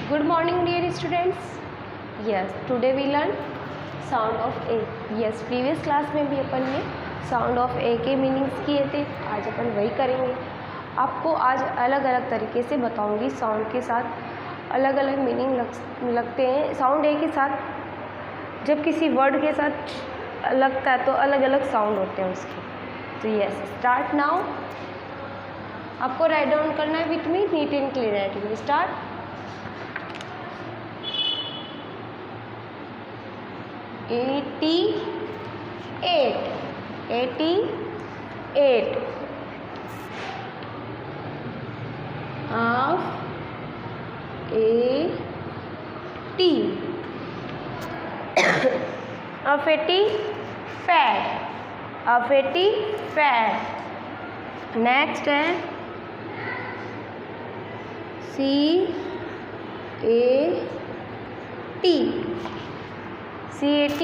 Good morning dear students. Yes, today we learn sound of A. Yes, previous class में भी अपन ने sound of A के meanings किए थे. आज अपन वही करेंगे. आपको आज अलग अलग तरीके से बताऊंगी. साउंड के साथ अलग अलग मीनिंग लगते हैं. साउंड ए के साथ जब किसी वर्ड के साथ लगता है तो अलग अलग साउंड होते हैं उसके. तो यस, स्टार्ट नाउ. आपको राइट डाउन करना है with me neat and clear writing. Start. A T at of a T of a tea fat. Next है CAT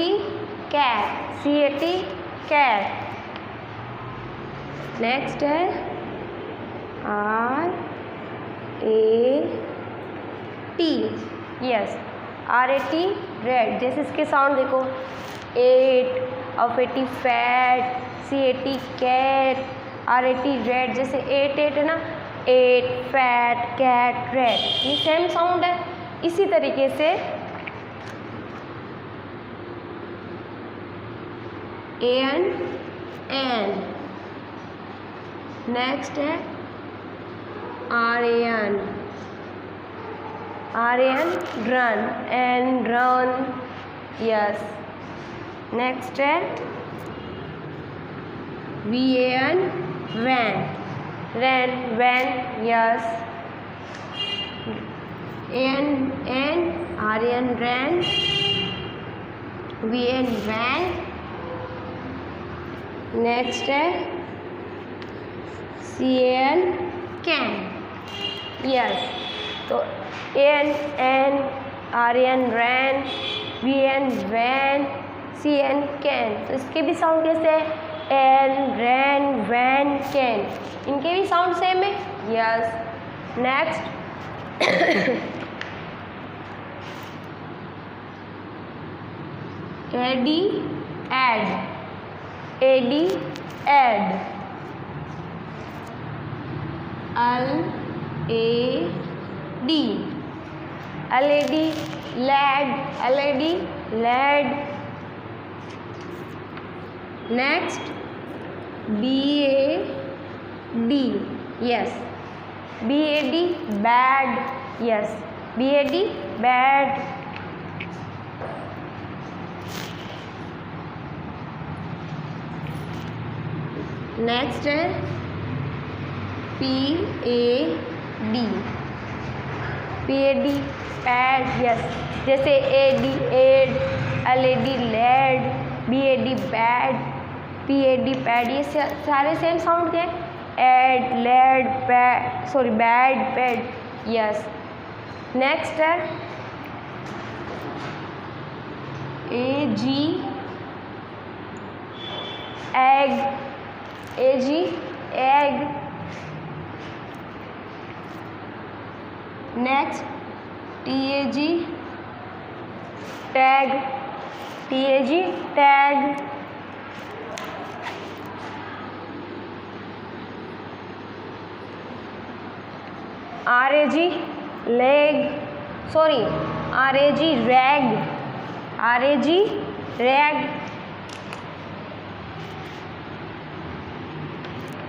cat. नेक्स्ट है RAT. Yes, RAT rat. जैसे इसके साउंड देखो, 8 of a tea fat, CAT cat, RAT rat. जैसे 8 है ना, 8 fat cat rat, ये same sound है. इसी तरीके से AN. नेक्स्ट है RAN ran and ran. Yes. Next है VAN van van. Yes. RAN ran, VAN van. Next है CAN कैन. यस. तो AN RAN ran, VAN van, CAN can. तो इसके भी साउंड कैसे है? An ran van can. इनके भी साउंड सेम है. Yes. Next A D add LED next BAD. Yes, BAD bad. Yes, BAD bad. Next है PAD पैड. यस, जैसे AD ad, LED led, BAD bad, PAD pad. ये सारे same sound के. Ad lead bad pad. Yes. Next है AG ag. Next TAG tag. RAG leg, sorry RAG rag.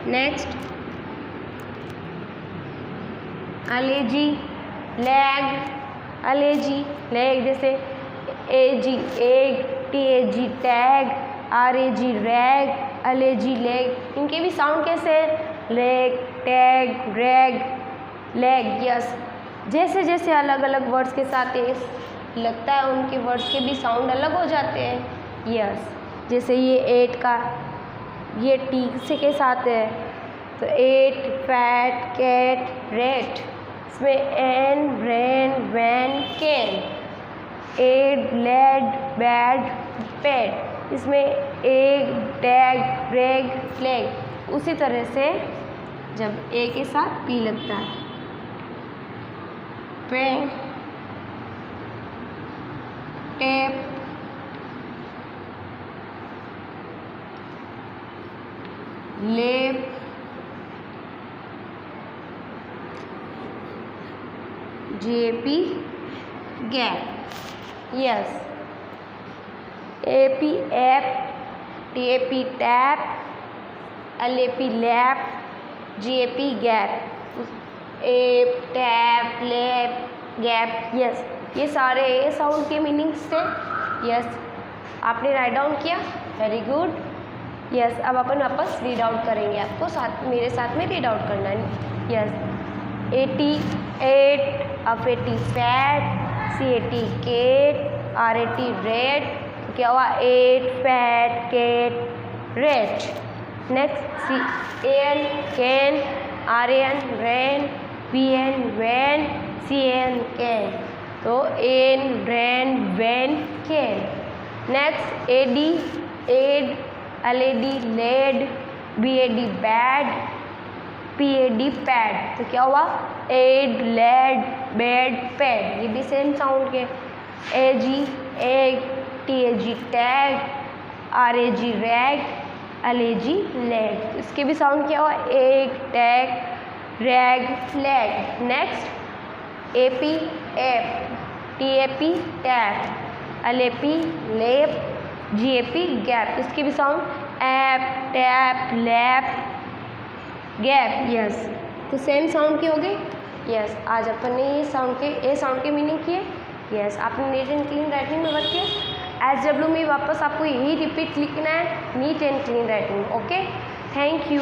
Next LAG lag. जैसे AG ag, TAG tag, RAG rag, LAG lag. इनके भी sound कैसे है? Leg, tag, rag, lag. Yes. जैसे जैसे अलग अलग वर्ड्स के साथ लगता है उनके वर्ड्स के भी साउंड अलग हो जाते हैं. यस. जैसे ये 8 का ये टी से के साथ है, तो 8 फैट कैट रेट. इसमें an ran van can. Ad lead bad pad. इसमें एग टैग रेग लेग. उसी तरह से जब ए के साथ पी लगता है, पे tap, lap, JP gap. Yes, AP app, TAP tap, LAP lap, GAP gap. App, tap, lap, gap. Yes, ये सारे ए साउंड के मीनिंग्स थे। यस, आपने राइट डाउन किया, वेरी गुड। यस, अब अपन वापस रीड आउट करेंगे, आपको मेरे साथ में रीड आउट करना है। Yes, 88, at fat, CAT cat, RAT rat. क्या हुआ? 8 fat cat rat. Next CAN can, RAN ran, VN van, CAN can. तो an, ran, van, can. Next AD ad, LAD lad, BAD bad, PAD pad. तो क्या हुआ? Ad, lad, bad, pad. ये भी same sound के। AG ag, TAG tag, RAG rag, LAG lag. इसके भी sound क्या हुआ? Ag, tag, rag, lag. Next AP app, TAP tap, LAP लेप, GAP गैप। इसके भी sound app, tap, lap, gap. Yes, तो सेम साउंड की हो गई। यस, आज अपन ने ये साउंड के ए साउंड के मीनिंग किए। यस, आपने नीट एंड क्लीन राइटिंग में वर्क किया। SW में वापस आपको यही रिपीट लिखना है, neat and clean writing. Okay, thank you.